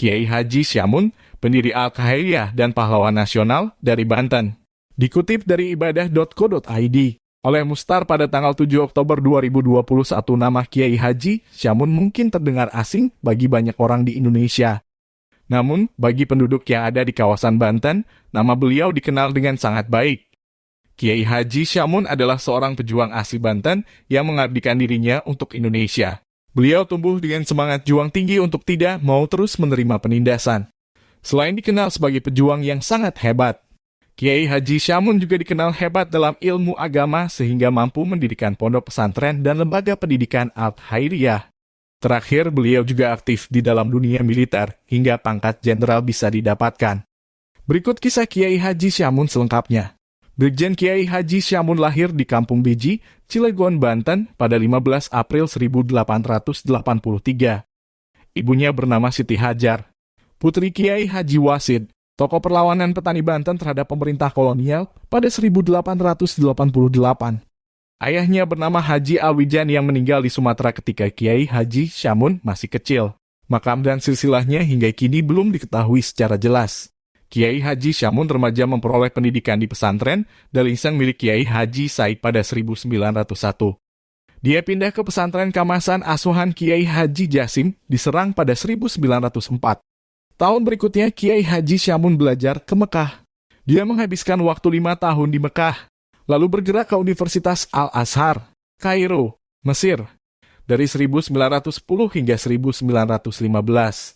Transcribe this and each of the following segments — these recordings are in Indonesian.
Kiai Haji Syamun, pendiri Al-Khairiyah dan pahlawan nasional dari Banten. Dikutip dari ibadah.co.id, oleh Mustar pada tanggal 7 Oktober 2021, nama Kiai Haji Syamun mungkin terdengar asing bagi banyak orang di Indonesia. Namun, bagi penduduk yang ada di kawasan Banten, nama beliau dikenal dengan sangat baik. Kiai Haji Syamun adalah seorang pejuang asli Banten yang mengabdikan dirinya untuk Indonesia. Beliau tumbuh dengan semangat juang tinggi untuk tidak mau terus menerima penindasan. Selain dikenal sebagai pejuang yang sangat hebat, Kiai Haji Syamun juga dikenal hebat dalam ilmu agama sehingga mampu mendirikan pondok pesantren dan lembaga pendidikan Al-Khairiyah. Terakhir, beliau juga aktif di dalam dunia militer, hingga pangkat jenderal bisa didapatkan. Berikut kisah Kiai Haji Syamun selengkapnya. Brigjen Kiai Haji Syamun lahir di Kampung Beji, Cilegon, Banten pada 15 April 1883. Ibunya bernama Siti Hajar. Putri Kiai Haji Wasid, tokoh perlawanan petani Banten terhadap pemerintah kolonial pada 1888. Ayahnya bernama Haji Alwijan yang meninggal di Sumatera ketika Kiai Haji Syamun masih kecil. Makam dan silsilahnya hingga kini belum diketahui secara jelas. Kiai Haji Syamun remaja memperoleh pendidikan di pesantren Dalinsang milik Kiai Haji Said pada 1901. Dia pindah ke pesantren Kamasan asuhan Kiai Haji Jasim di Serang pada 1904. Tahun berikutnya Kiai Haji Syamun belajar ke Mekah. Dia menghabiskan waktu 5 tahun di Mekah, lalu bergerak ke Universitas Al-Azhar, Kairo, Mesir, dari 1910 hingga 1915.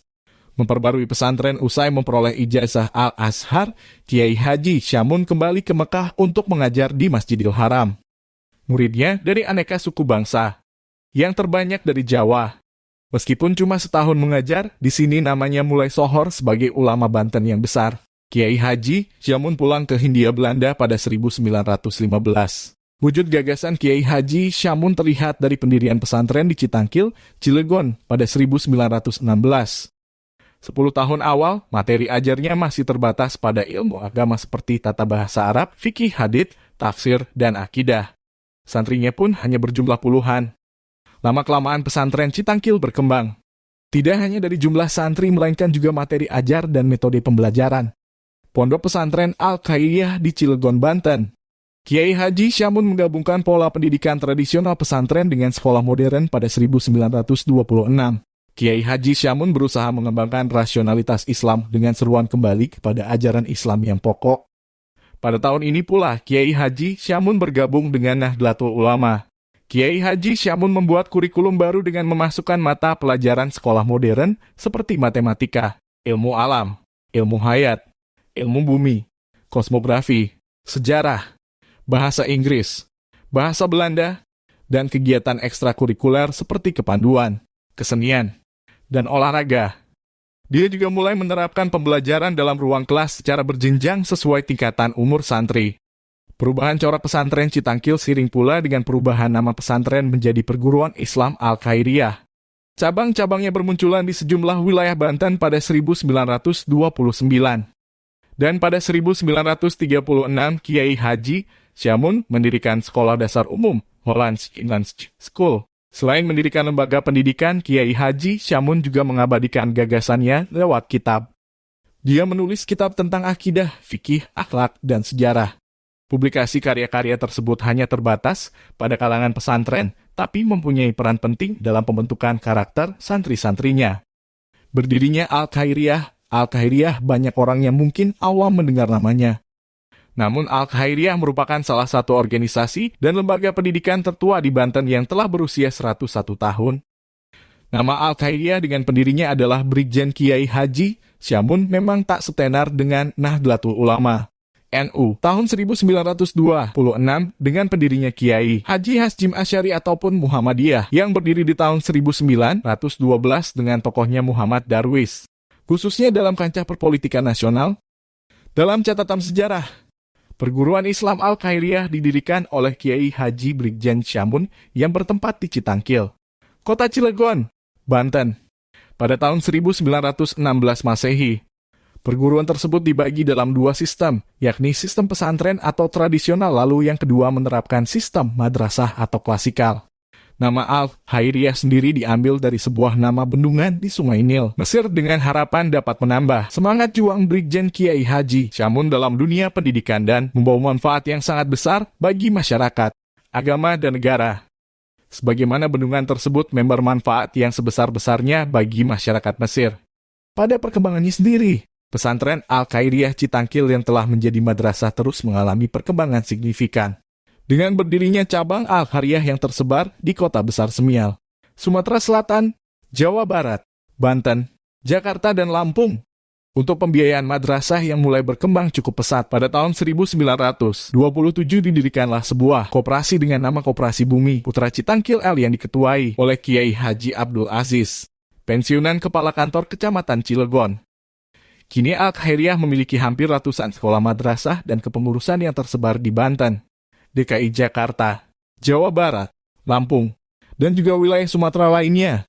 Memperbarui pesantren usai memperoleh ijazah Al-Azhar, Kiai Haji Syamun kembali ke Mekah untuk mengajar di Masjidil Haram. Muridnya dari aneka suku bangsa, yang terbanyak dari Jawa. Meskipun cuma setahun mengajar, di sini namanya mulai sohor sebagai ulama Banten yang besar. Kiai Haji Syamun pulang ke Hindia Belanda pada 1915. Wujud gagasan Kiai Haji Syamun terlihat dari pendirian pesantren di Citangkil, Cilegon pada 1916. 10 tahun awal, materi ajarnya masih terbatas pada ilmu agama seperti tata bahasa Arab, fikih hadits, tafsir, dan akidah. Santrinya pun hanya berjumlah puluhan. Lama-kelamaan pesantren Citangkil berkembang. Tidak hanya dari jumlah santri, melainkan juga materi ajar dan metode pembelajaran. Pondok pesantren Al-Khairiyah di Cilegon, Banten. Kiai Haji Syamun menggabungkan pola pendidikan tradisional pesantren dengan sekolah modern pada 1926. Kiai Haji Syamun berusaha mengembangkan rasionalitas Islam dengan seruan kembali kepada ajaran Islam yang pokok. Pada tahun ini pula, Kiai Haji Syamun bergabung dengan Nahdlatul Ulama. Kiai Haji Syamun membuat kurikulum baru dengan memasukkan mata pelajaran sekolah modern seperti matematika, ilmu alam, ilmu hayat, ilmu bumi, kosmografi, sejarah, bahasa Inggris, bahasa Belanda, dan kegiatan ekstrakurikuler seperti kepanduan, kesenian, dan olahraga. Dia juga mulai menerapkan pembelajaran dalam ruang kelas secara berjenjang sesuai tingkatan umur santri. Perubahan corak pesantren Citangkil seiring pula dengan perubahan nama pesantren menjadi Perguruan Islam Al-Khairiyah. Cabang-cabangnya bermunculan di sejumlah wilayah Banten pada 1929. Dan pada 1936, Kiai Haji Syamun mendirikan Sekolah Dasar Umum, Hollands Inland School. Selain mendirikan lembaga pendidikan, Kiai Haji Syamun juga mengabadikan gagasannya lewat kitab. Dia menulis kitab tentang akidah, fikih, akhlak, dan sejarah. Publikasi karya-karya tersebut hanya terbatas pada kalangan pesantren, tapi mempunyai peran penting dalam pembentukan karakter santri-santrinya. Berdirinya Al-Khairiyah banyak orang yang mungkin awam mendengar namanya. Namun Al-Khairiyah merupakan salah satu organisasi dan lembaga pendidikan tertua di Banten yang telah berusia 101 tahun. Nama Al-Khairiyah dengan pendirinya adalah Brigjen Kiai Haji Syamun memang tak setenar dengan Nahdlatul Ulama, NU, tahun 1926 dengan pendirinya Kiai Haji Hasyim Asy'ari ataupun Muhammadiyah yang berdiri di tahun 1912 dengan tokohnya Muhammad Darwis. Khususnya dalam kancah perpolitikan nasional. Dalam catatan sejarah, Perguruan Islam Al-Khairiyah didirikan oleh Kiai Haji Brigjen Syamun yang bertempat di Citangkil, Kota Cilegon, Banten, pada tahun 1916 Masehi. Perguruan tersebut dibagi dalam 2 sistem, yakni sistem pesantren atau tradisional lalu yang kedua menerapkan sistem madrasah atau klasikal. Nama Al-Khairiyah sendiri diambil dari sebuah nama bendungan di Sungai Nil, Mesir dengan harapan dapat menambah semangat juang Brigjen Kiai Haji Syamun dalam dunia pendidikan dan membawa manfaat yang sangat besar bagi masyarakat, agama, dan negara. Sebagaimana bendungan tersebut member manfaat yang sebesar-besarnya bagi masyarakat Mesir. Pada perkembangannya sendiri, pesantren Al-Khairiyah Citangkil yang telah menjadi madrasah terus mengalami perkembangan signifikan. Dengan berdirinya cabang Al-Khairiyah yang tersebar di kota besar Semial, Sumatera Selatan, Jawa Barat, Banten, Jakarta, dan Lampung. Untuk pembiayaan madrasah yang mulai berkembang cukup pesat, pada tahun 1927 didirikanlah sebuah koperasi dengan nama Koperasi Bumi Putra Citangkil L yang diketuai oleh Kiai Haji Abdul Aziz, pensiunan Kepala Kantor Kecamatan Cilegon. Kini Al-Khairiyah memiliki hampir ratusan sekolah madrasah dan kepengurusan yang tersebar di Banten, DKI Jakarta, Jawa Barat, Lampung, dan juga wilayah Sumatera lainnya.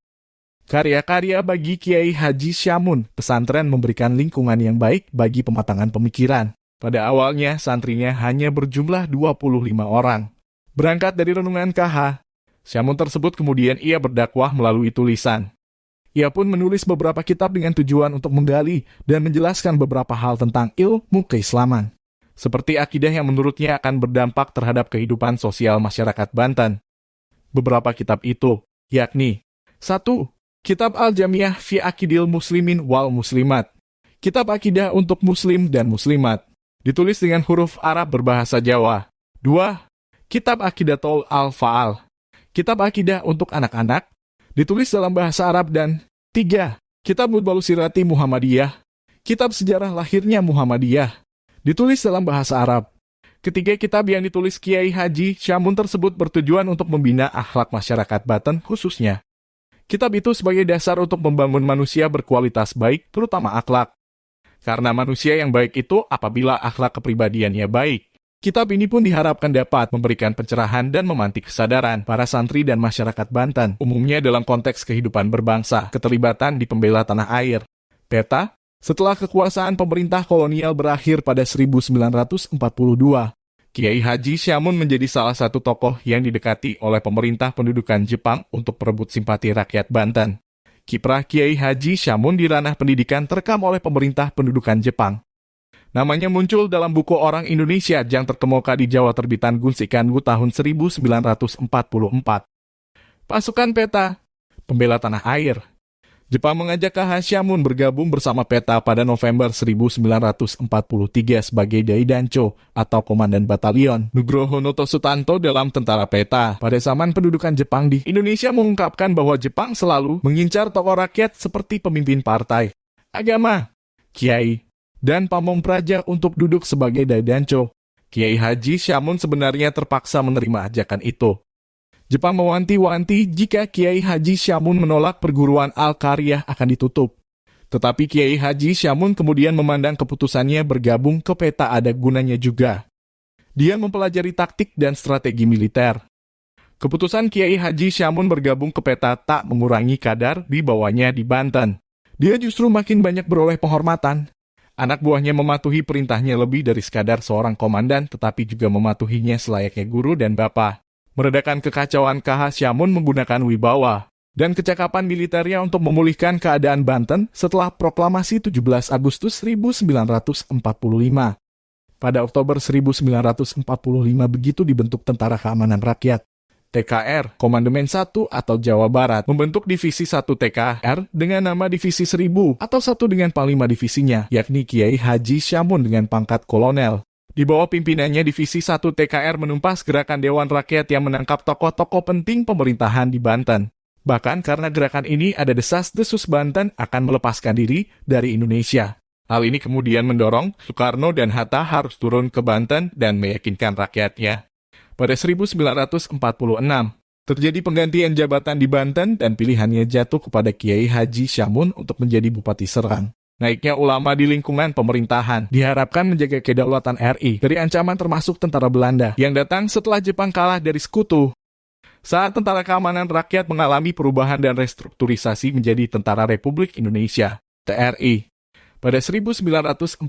Karya-karya bagi Kiai Haji Syamun, pesantren memberikan lingkungan yang baik bagi pematangan pemikiran. Pada awalnya, santrinya hanya berjumlah 25 orang. Berangkat dari renungan KH, Syamun tersebut kemudian ia berdakwah melalui tulisan. Ia pun menulis beberapa kitab dengan tujuan untuk menggali dan menjelaskan beberapa hal tentang ilmu keislaman, seperti akidah yang menurutnya akan berdampak terhadap kehidupan sosial masyarakat Banten. Beberapa kitab itu, yakni 1. Kitab Al-Jamiah fi Akidil Muslimin wal Muslimat, kitab akidah untuk muslim dan muslimat, ditulis dengan huruf Arab berbahasa Jawa. 2. Kitab Akidatul Al-Fa'al, kitab akidah untuk anak-anak, ditulis dalam bahasa Arab. Dan 3. Kitab Mutbalus Sirati Muhammadiyah, kitab sejarah lahirnya Muhammadiyah, ditulis dalam bahasa Arab. Ketiga kitab yang ditulis Kiai Haji Syamun tersebut bertujuan untuk membina akhlak masyarakat Banten khususnya. Kitab itu sebagai dasar untuk membangun manusia berkualitas baik, terutama akhlak. Karena manusia yang baik itu apabila akhlak kepribadiannya baik. Kitab ini pun diharapkan dapat memberikan pencerahan dan memantik kesadaran para santri dan masyarakat Banten, umumnya dalam konteks kehidupan berbangsa, keterlibatan di pembela tanah air. Peta, setelah kekuasaan pemerintah kolonial berakhir pada 1942, Kiai Haji Syamun menjadi salah satu tokoh yang didekati oleh pemerintah pendudukan Jepang untuk perebut simpati rakyat Banten. Kiprah Kiai Haji Syamun di ranah pendidikan terekam oleh pemerintah pendudukan Jepang. Namanya muncul dalam buku Orang Indonesia yang terkemuka di Jawa terbitan Gunsikangu tahun 1944. Pasukan Peta, pembela tanah air. Jepang mengajak KH Syamun bergabung bersama Peta pada November 1943 sebagai Daidancho atau Komandan Batalion. Nugroho Noto Sutanto dalam tentara Peta pada zaman pendudukan Jepang di Indonesia mengungkapkan bahwa Jepang selalu mengincar tokoh rakyat seperti pemimpin partai, agama, kiai, dan pamong praja untuk duduk sebagai Daidancho. Kiai Haji Syamun sebenarnya terpaksa menerima ajakan itu. Jepang mewanti-wanti jika Kiai Haji Syamun menolak perguruan Al-Khairiyah akan ditutup. Tetapi Kiai Haji Syamun kemudian memandang keputusannya bergabung ke Peta ada gunanya juga. Dia mempelajari taktik dan strategi militer. Keputusan Kiai Haji Syamun bergabung ke Peta tak mengurangi kadar di bawahnya di Banten. Dia justru makin banyak beroleh penghormatan. Anak buahnya mematuhi perintahnya lebih dari sekadar seorang komandan, tetapi juga mematuhinya selayaknya guru dan bapa. Meredakan kekacauan KH Syamun menggunakan wibawa dan kecakapan militernya untuk memulihkan keadaan Banten setelah proklamasi 17 Agustus 1945. Pada Oktober 1945 begitu dibentuk Tentara Keamanan Rakyat, TKR, Komandemen 1 atau Jawa Barat, membentuk Divisi 1 TKR dengan nama Divisi 1000 atau satu dengan panglima divisinya, yakni Kiai Haji Syamun dengan pangkat kolonel. Di bawah pimpinannya Divisi 1 TKR menumpas gerakan Dewan Rakyat yang menangkap tokoh-tokoh penting pemerintahan di Banten. Bahkan karena gerakan ini ada desas-desus Banten akan melepaskan diri dari Indonesia. Hal ini kemudian mendorong Soekarno dan Hatta harus turun ke Banten dan meyakinkan rakyatnya. Pada 1946, terjadi penggantian jabatan di Banten dan pilihannya jatuh kepada Kiai Haji Syamun untuk menjadi Bupati Serang. Naiknya ulama di lingkungan pemerintahan diharapkan menjaga kedaulatan RI dari ancaman termasuk tentara Belanda yang datang setelah Jepang kalah dari sekutu. Saat Tentara Keamanan Rakyat mengalami perubahan dan restrukturisasi menjadi Tentara Republik Indonesia, TRI. Pada 1946,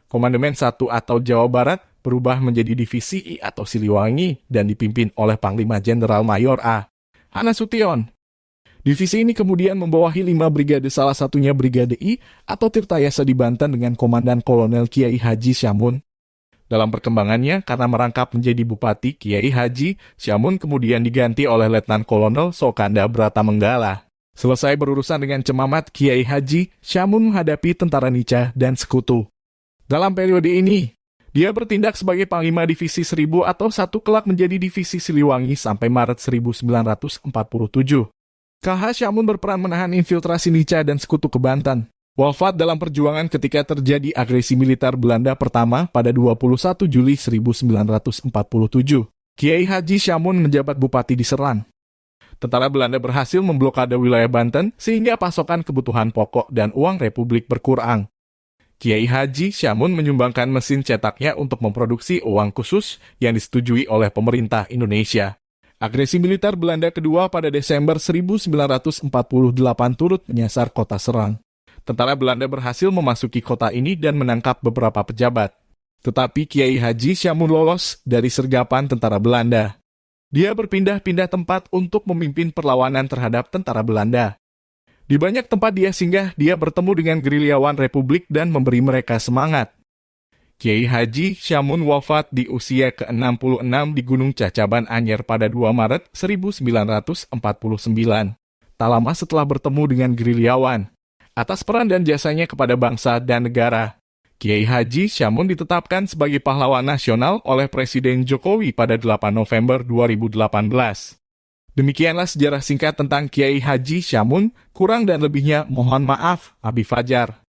Komandemen 1 atau Jawa Barat berubah menjadi Divisi I atau Siliwangi dan dipimpin oleh Panglima Jenderal Mayor A. Hanasution. Divisi ini kemudian membawahi 5 brigade, salah satunya Brigade I atau Tirtayasa di Banten dengan Komandan Kolonel Kiai Haji Syamun. Dalam perkembangannya, karena merangkap menjadi Bupati, Kiai Haji Syamun kemudian diganti oleh Letnan Kolonel Sokanda Bratamanggala. Selesai berurusan dengan Cemamat, Kiai Haji Syamun menghadapi tentara Nica dan sekutu. Dalam periode ini, dia bertindak sebagai Panglima Divisi 1000 atau satu kelak menjadi Divisi Siliwangi sampai Maret 1947. KH Syamun berperan menahan infiltrasi Nica dan sekutu ke Banten. Wafat dalam perjuangan ketika terjadi agresi militer Belanda pertama pada 21 Juli 1947. Kiai Haji Syamun menjabat Bupati di Serang. Tentara Belanda berhasil memblokade wilayah Banten sehingga pasokan kebutuhan pokok dan uang Republik berkurang. Kiai Haji Syamun menyumbangkan mesin cetaknya untuk memproduksi uang khusus yang disetujui oleh pemerintah Indonesia. Agresi militer Belanda kedua pada Desember 1948 turut menyasar kota Serang. Tentara Belanda berhasil memasuki kota ini dan menangkap beberapa pejabat. Tetapi Kiai Haji Syamun lolos dari sergapan tentara Belanda. Dia berpindah-pindah tempat untuk memimpin perlawanan terhadap tentara Belanda. Di banyak tempat dia singgah, dia bertemu dengan gerilyawan Republik dan memberi mereka semangat. Kiai Haji Syamun wafat di usia ke-66 di Gunung Cacaban Anyer pada 2 Maret 1949. Tak lama setelah bertemu dengan gerilyawan. Atas peran dan jasanya kepada bangsa dan negara, Kiai Haji Syamun ditetapkan sebagai pahlawan nasional oleh Presiden Jokowi pada 8 November 2018. Demikianlah sejarah singkat tentang Kiai Haji Syamun, kurang dan lebihnya mohon maaf, Abi Fajar.